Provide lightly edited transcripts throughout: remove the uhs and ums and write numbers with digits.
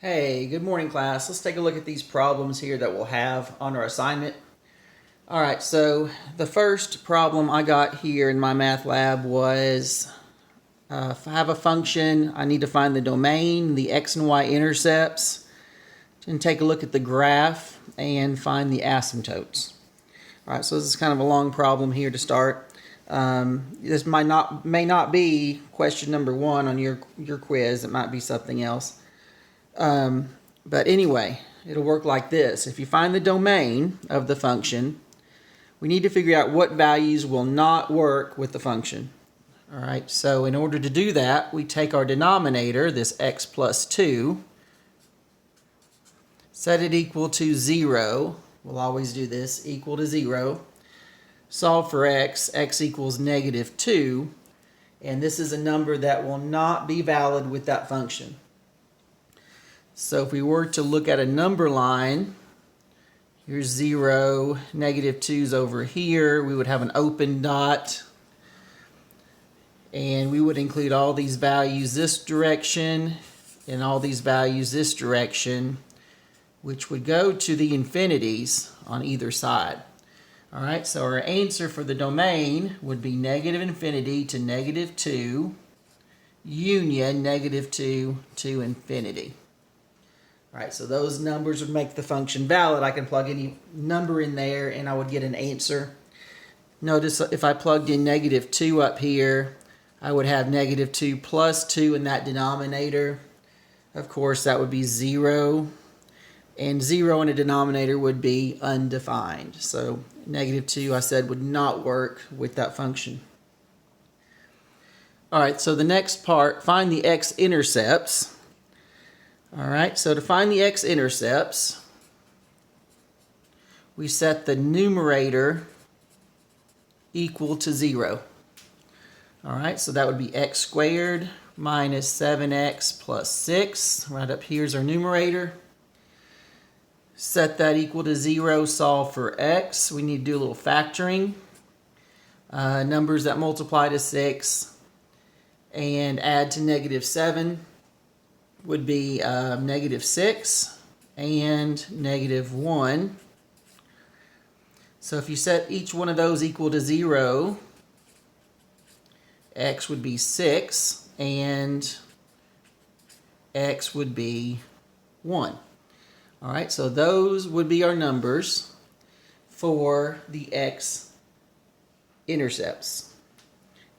Hey, good morning class. Let's take a look at these problems here that we'll have on our assignment. Alright, so the first problem I got here in my math lab was if I have a function, I need to find the domain, the x and y intercepts, and take a look at the graph and find the asymptotes. Alright, so this is kind of a long problem here to start. This may not be question number 1 on your quiz. It might be something else. But anyway, it'll work like this. If you find the domain of the function, we need to figure out what values will not work with the function. All right, so in order to do that, we take our denominator, this x plus 2, set it equal to 0. We'll always do this, equal to 0. Solve for x equals negative 2, and this is a number that will not be valid with that function. So if we were to look at a number line, here's 0, negative 2's over here, we would have an open dot, and we would include all these values this direction and all these values this direction, which would go to the infinities on either side. All right, so our answer for the domain would be negative infinity to negative 2, union negative 2 to infinity. All right, so those numbers would make the function valid. I can plug any number in there and I would get an answer. Notice if I plugged in negative 2 up here, I would have negative 2 plus 2 in that denominator. Of course, that would be 0. And 0 in a denominator would be undefined. So negative 2, I said, would not work with that function. All right, so the next part, find the x-intercepts. All right, so to find the x-intercepts, we set the numerator equal to 0. All right, so that would be x squared minus 7x plus 6. Right up here's our numerator. Set that equal to 0, solve for x. We need to do a little factoring. Numbers that multiply to 6 and add to negative 7 would be negative 6 and negative 1. So if you set each one of those equal to 0, x would be 6 and x would be 1. All right, so those would be our numbers for the x-intercepts.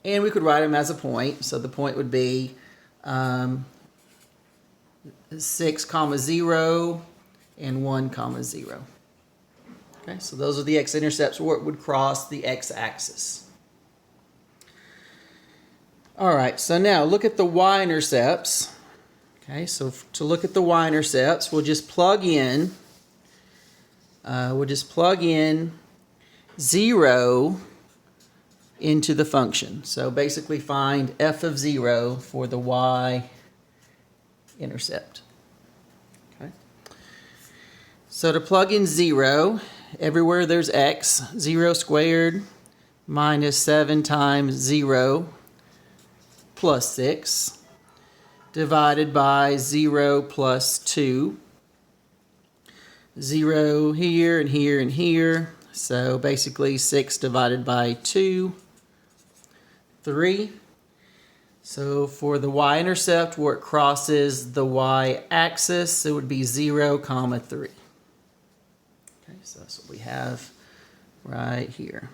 And we could write them as a point. So the point would be 6, 0 and 1, 0. Okay, so those are the x-intercepts where it would cross the x-axis. All right, so now look at the y-intercepts. Okay, so to look at the y-intercepts, we'll just plug in 0 into the function. So basically find f of 0 for the y-intercept. Okay. So to plug in 0, everywhere there's x, 0 squared minus 7 times 0 plus 6 divided by 0 plus 2. 0 here and here and here. So basically 6 divided by 2, 3. So for the y-intercept where it crosses the y-axis, it would be 0, 3. Okay, so that's what we have right here.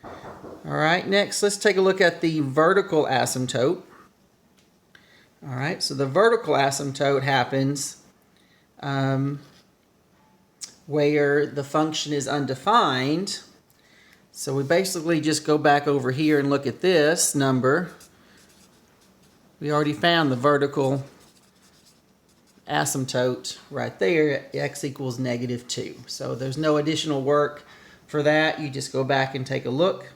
All right, next let's take a look at the vertical asymptote. All right, so the vertical asymptote happens where the function is undefined. So we basically just go back over here and look at this number. We already found the vertical asymptote right there, x equals negative 2. So there's no additional work for that. You just go back and take a look.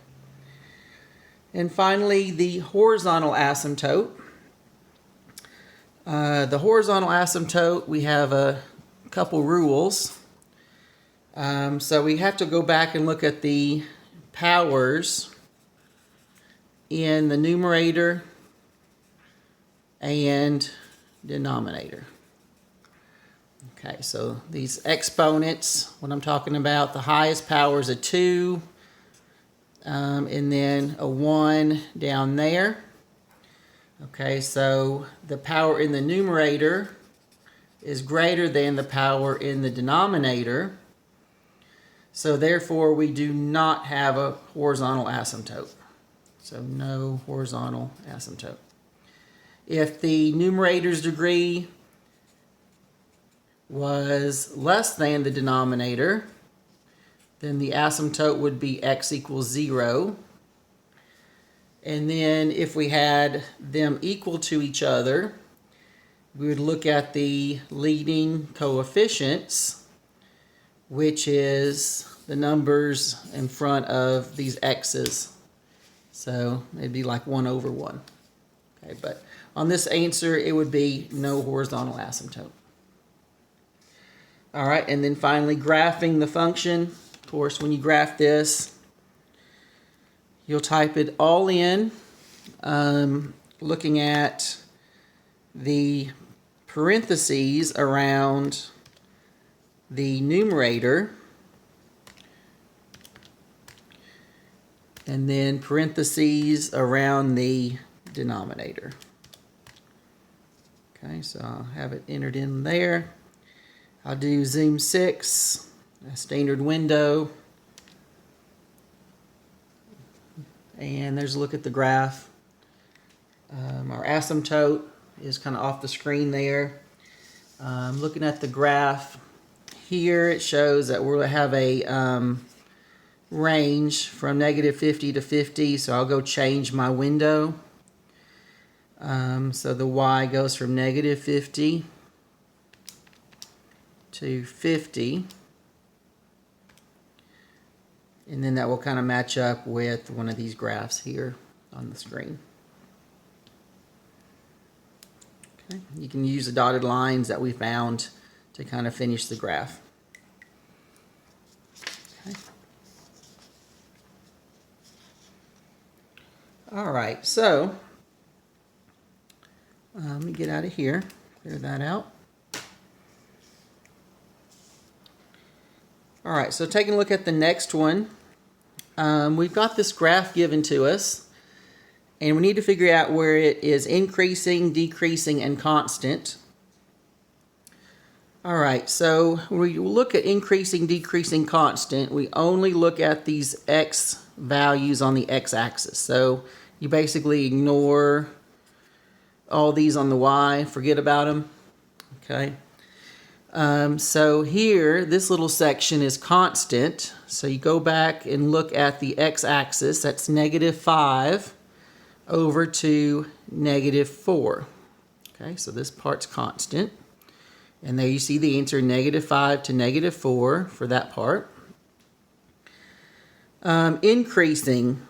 And finally, the horizontal asymptote. The horizontal asymptote, we have a couple rules. So we have to go back and look at the powers in the numerator and denominator. Okay, so these exponents, what I'm talking about, the highest power is a 2, and then a 1 down there. Okay, so the power in the numerator is greater than the power in the denominator. So therefore, we do not have a horizontal asymptote. So no horizontal asymptote. If the numerator's degree was less than the denominator, then the asymptote would be x equals 0. And then if we had them equal to each other, we would look at the leading coefficients, which is the numbers in front of these x's. So it'd be like 1 over 1. Okay, but on this answer, it would be no horizontal asymptote. All right, and then finally, graphing the function. Of course, when you graph this, you'll type it all in, looking at the parentheses around the numerator, and then parentheses around the denominator. Okay, so I'll have it entered in there. I'll do zoom 6, a standard window, and there's a look at the graph. Our asymptote is kind of off the screen there. Looking at the graph here, it shows that we'll have a range from -50 to 50, so I'll go change my window. So the y goes from -50 to 50, and then that will kind of match up with one of these graphs here on the screen. Okay. You can use the dotted lines that we found to kind of finish the graph. Okay. All right, so let me get out of here, clear that out. All right, so taking a look at the next one, we've got this graph given to us, and we need to figure out where it is increasing, decreasing, and constant. All right, so when we look at increasing, decreasing, constant, we only look at these x values on the x-axis. So you basically ignore all these on the y, forget about them, okay? So here, this little section is constant. So you go back and look at the x-axis, that's -5 over to -4. Okay, so this part's constant. And there you see the answer, -5 to -4 for that part. Increasing,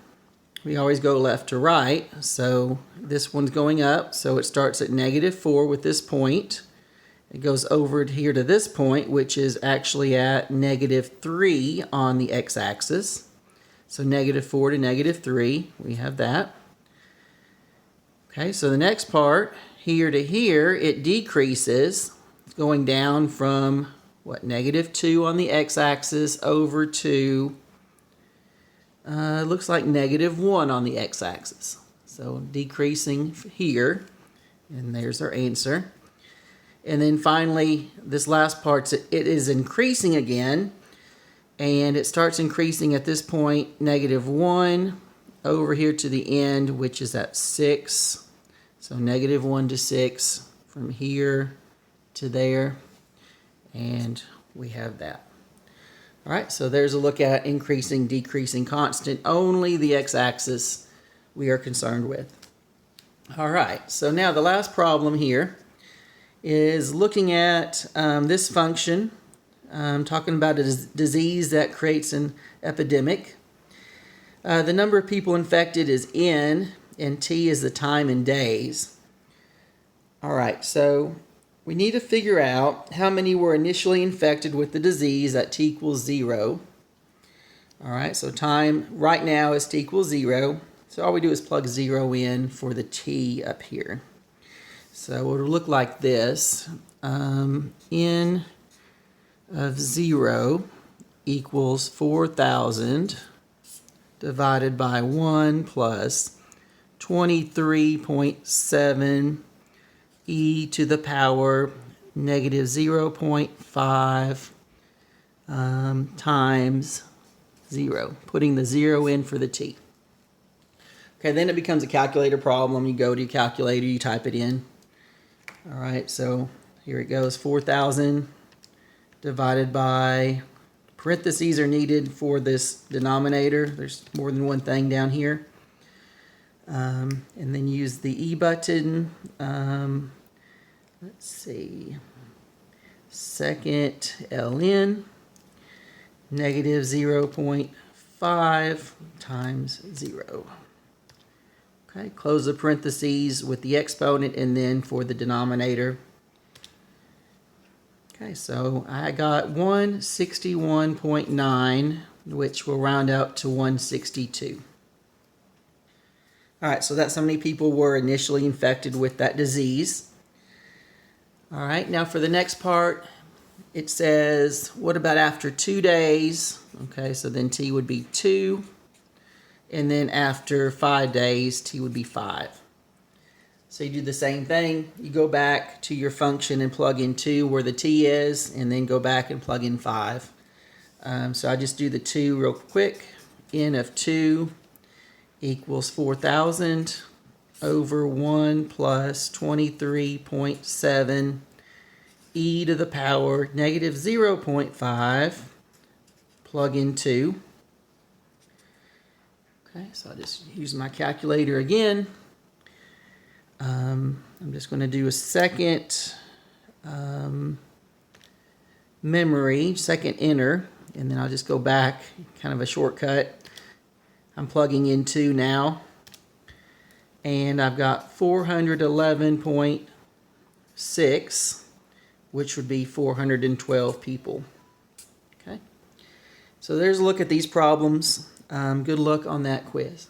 we always go left to right. So this one's going up, so it starts at -4 with this point. It goes over here to this point, which is actually at -3 on the x-axis. So -4 to -3, we have that. Okay, so the next part, here to here, it decreases, going down from, what, -2 on the x-axis over to, looks like -1 on the x-axis. So decreasing here, and there's our answer. And then finally, this last part, it is increasing again, and it starts increasing at this point, -1 over here to the end, which is at 6. So -1 to 6 from here to there, and we have that. All right, so there's a look at increasing, decreasing, constant, only the x-axis we are concerned with. All right, so now the last problem here is looking at this function, talking about a disease that creates an epidemic. The number of people infected is N, and T is the time in days. All right, so we need to figure out how many were initially infected with the disease at T equals 0. All right, so time right now is T equals 0. So all we do is plug 0 in for the T up here. So it will look like this. n of 0 equals 4,000 divided by 1 plus 23.7 e to the power negative 0.5 times 0, putting the 0 in for the t. Okay, then it becomes a calculator problem. You go to your calculator, you type it in. All right, so here it goes, 4,000 divided by, parentheses are needed for this denominator. There's more than one thing down here. And then use the E button. Let's see, second ln, negative 0.5 times 0. Okay, close the parentheses with the exponent and then for the denominator. Okay, so I got 161.9, which will round out to 162. All right, so that's how many people were initially infected with that disease. All right, now for the next part, it says, what about after 2 days? Okay, so then t would be 2. And then after 5 days, t would be 5. So you do the same thing. You go back to your function and plug in 2 where the t is, and then go back and plug in 5. So I just do the 2 real quick. N of 2 equals 4,000 over 1 plus 23.7 e to the power negative 0.5, plug in 2. Okay, so I'll just use my calculator again. I'm just going to do a second second enter, and then I'll just go back, kind of a shortcut. I'm plugging in 2 now, and I've got 411.6, which would be 412 people. Okay, so there's a look at these problems. Good luck on that quiz.